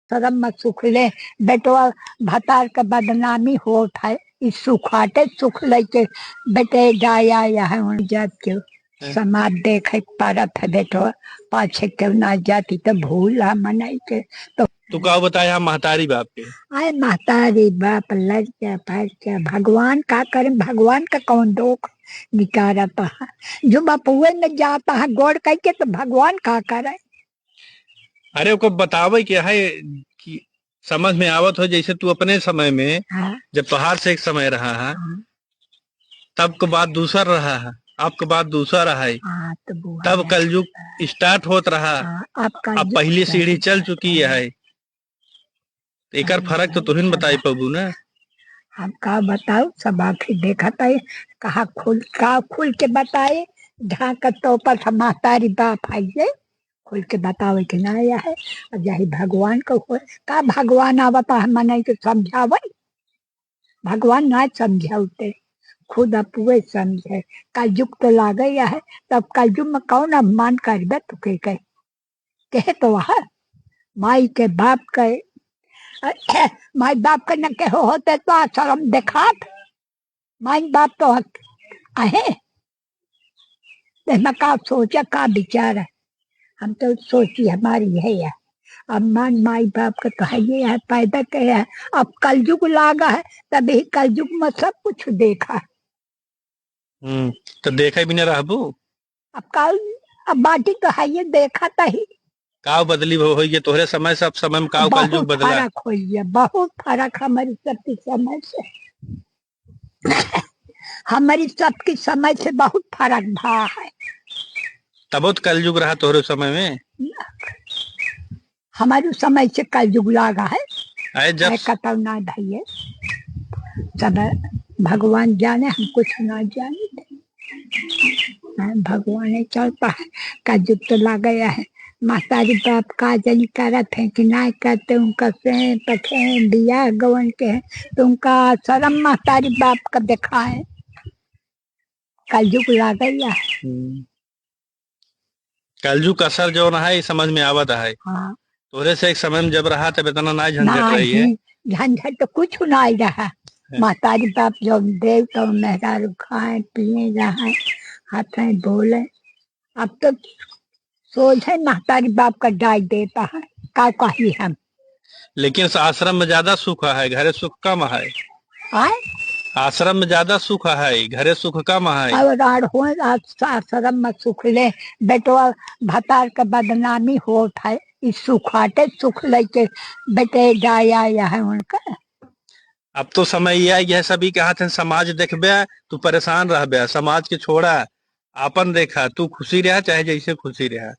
शरम में सुख ले बेटवा भतार के बदनामी होत है। इस सुखाटे सुख लेके बेटे जाया यहाँ जात के समाज देखे पारत है बेटवा पाछे क्यों ना जाती तो भूला मनाई के तो तू का बताया महतारी बाप के आए महतारी बाप लड़का फड़का भगवान का करे भगवान का कौन दोख निकारता है जो बापुए में जाता है गोड़ कह के तो भगवान का करे। अरे को बतावे क्या है कि समझ में आवत हो जैसे तू अपने समय में जब तोहार से एक समय रहा है तब के बाद दूसरा रहा है अब के बाद दूसरा रहा है तब कलयुग स्टार्ट होत रहा अब पहली सीढ़ी चल चुकी है एक फर्क तो तुहिन बताई पबू ना। हम का बताओ सब आखिर देखा था कहा खुल के बताए ढाक तो पर महतारी बाप आइए खुल के बतावे के ना आया है अब यही भगवान को का भगवान आवता है मनाई के समझावे भगवान ना समझाते खुद अपुए समझे कलयुग तो लागे है तब कलयुग में कौन अपमान करबे तो कहे तो वह माई के बाप के माई बाप के न कहो होते तो शर्म देखात माई बाप तो आहे का सोचा का विचार है हम तो सोची हमारी है यार अम्मान माई बाप का तो है ये है पैदा किया है अब कलयुग लागा है तभी कलयुग में सब कुछ देखा तो देखा भी नहीं रहबू अब बाटी तो है ये देखा था ही काव बदली हो ये तोहरे समय से अब समय में काव कलयुग बदला फर्क हो गया बहुत फर्क हमारी सबकी समय से हमारी सबकी समय से बहुत फर्क भा है तब तो कलयुग रहा तोहरे समय में हमारे समय से कलयुग लागा है जब कतौ ना भैया सब भगवान जाने हम कुछ ना जाने भगवान चलता है कलयुग तो ला गया है महतारी बाप का जनी करत है कि ना करते उनका से पखे बिया गवन के है तो उनका शर्म महतारी बाप का देखा है कलयुग ला गया है कलयुग का असर जो ना है समझ में आवत है हाँ तोरे से एक समय में जब रहा तब इतना ना झंझट रही है झंझट तो कुछ ना ही रहा महतारी बाप जो दे तो मेहरारू खाए पिए रहा हाथ बोले अब तो सोच है महतारी बाप का डाई देता है का कही हम लेकिन आश्रम में ज्यादा सुख है घरे सुख कम है आश्रम में ज्यादा सुख है घरे सुख कम है आश्रम में सुख ले बेटवा भतार के बदनामी होत है इस सुखाटे सुख लेके बेटे जाया है उनका। अब तो समय यह सभी के हाथ समाज देखबे तू परेशान रहबे समाज के छोड़ा आपन देखा तू खुशी रहा चाहे जैसे खुशी रहा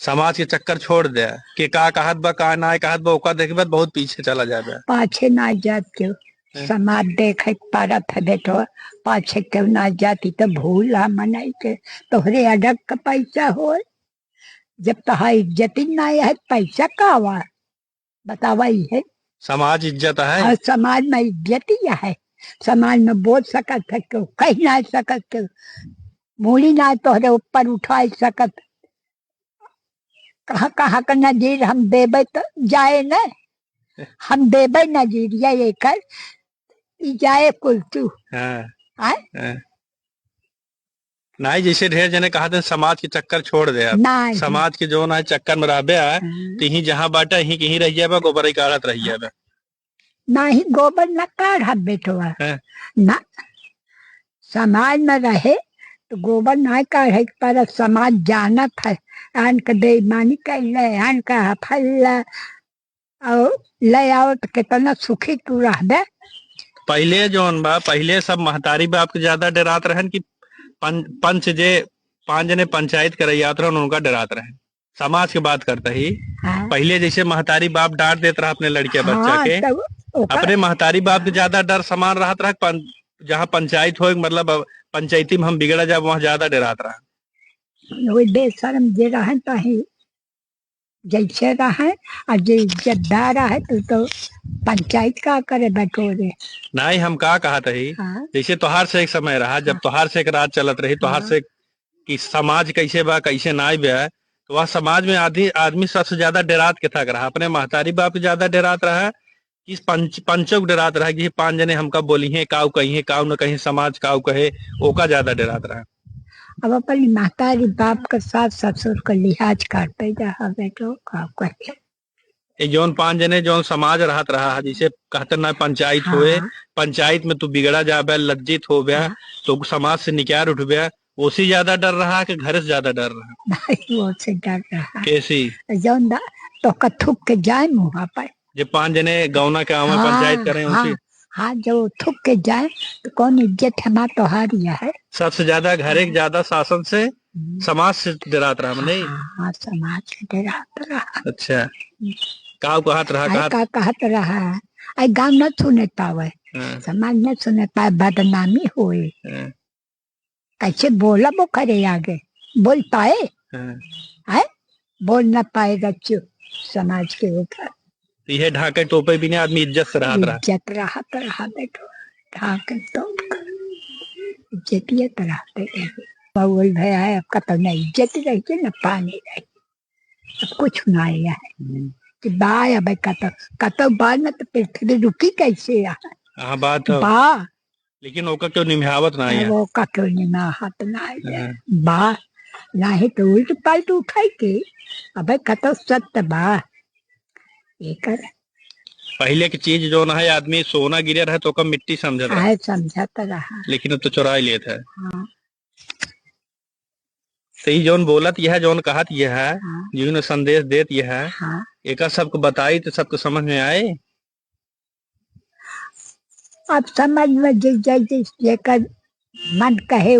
समाज के चक्कर छोड़ दे कि का कहत बा का ना कहत बा ओका देखबे बहुत पीछे चला जाबे पाछे ना जात क्यों समाज देखे पारत है बेटो पाछे क्यों ना जाती तो भूला मनाई के तोहरे अडग का पैसा हो जब तहा इज्जत ना है पैसा का हुआ बतावा है समाज इज्जत है और समाज में इज्जत ही है समाज में बोल सकत है क्यों कही ना सकत क्यों मूली ना तोहरे ऊपर उठा सकत कहाँ कहाँ का नजीर हम देवे तो जाए न हम देवे नजीरिया एक जाए कुल तू नहीं जैसे ढेर जने कहा थे समाज के चक्कर छोड़ दे समाज के जो ना चक्कर में रहबे तीही जहाँ बाटा ही कहीं रह जाए गोबर ही काढ़त रह जाए नहीं गोबर न काढ़ बेटवा ना समाज में रहे तो गोबर नहीं काढ़े पर समाज जानत है आन के बेईमानी कर ले आन का फल और ले आओ तो कितना सुखी तू रहबे। पहले जोन बा पहले सब महतारी बाप के ज्यादा डरात रहन कि पंच जे 5 जने पंचायत करैयात रहन उनका डरात रहे समाज की बात करता ही पहले जैसे महतारी बाप डांट देता रहा अपने लड़के बच्चा के अपने महतारी बाप के ज्यादा डर समान रहत रहा जहाँ पंचायत हो मतलब पंचायती में हम बिगड़ा जाब वहाँ ज्यादा डरात रहा बेशरम जे रहे जैसे रहे और जो इज्जतदार है तो पंचायत का करे बटोरे नहीं हम का कहा था ही जैसे तोहार से एक समय रहा जब तोहार से एक रात चलत रही तोहार से कि समाज कैसे बा कैसे ना बा तो वह समाज में आदमी सबसे ज्यादा डरात के था रहा, अपने महतारी बाप के ज्यादा डरात रहा कि पंचों को डरात रहा कि 5 जने हमका बोली है काऊ कही है काऊ न कहीं समाज काऊ कहे, ओका ज्यादा डरात रहा। अब अपनी महतारी बाप के साथ ससुर का लिहाज करते जा बेटो काऊ कहे। जौन 5 जने जौन समाज रहत रहा जिसे कहते ना पंचायत हाँ। होए, पंचायत में तू बिगड़ा जा बे लज्जित हो गया। हाँ। तो समाज से निकार उठ गया, उसी ज्यादा डर रहा कि घर से ज्यादा डर रहा? नहीं वो से डर रहा। कैसी? जौन तो थुक के जाए मुँह पर, जो 5 जने गौना के आवा पंचायत करें उसी। हाँ जो थुक के जाए तो कौन इज्जत हमारा तोहारिया है। सबसे ज्यादा घर एक ज्यादा शासन से समाज से डरात रहा। नहीं हाँ समाज से डरात रहा। अच्छा काऊ कहत रहा कहत रहा आई गाँव न सुने पावे, समाज न सुने पाए, बदनामी होए। कैसे बोला वो करे आगे बोल पाए है, बोल न पाएगा चुप समाज के ऊपर। यह ढाके टोपे भी नहीं आदमी इज्जत से रहा बेटो, ढाके टोप इज्जत रहते बोल भैया है आपका तो न इज्जत रही न पानी रही, अब कुछ ना आया है कि बाया भाई कतो बा न तो पृथ्वी रुकी कैसे बात बा, लेकिन ओका क्यों निभावत ना है, वो का क्यों निभावत ना है बा, नहीं तो उल्ट पलट उठाई के अब कतो सत्य बा ये कर। पहले की चीज जो ना है आदमी सोना गिरे रहे तो कम मिट्टी समझता रहा, लेकिन अब तो चुरा ही लेता है। हाँ। सही जौन बोलत यह जौन कहत यह है। हाँ। जीवन संदेश देत यह है। हाँ। एक सबको बताई तो सबको समझ में आए। अब समझ में जिस मन कहे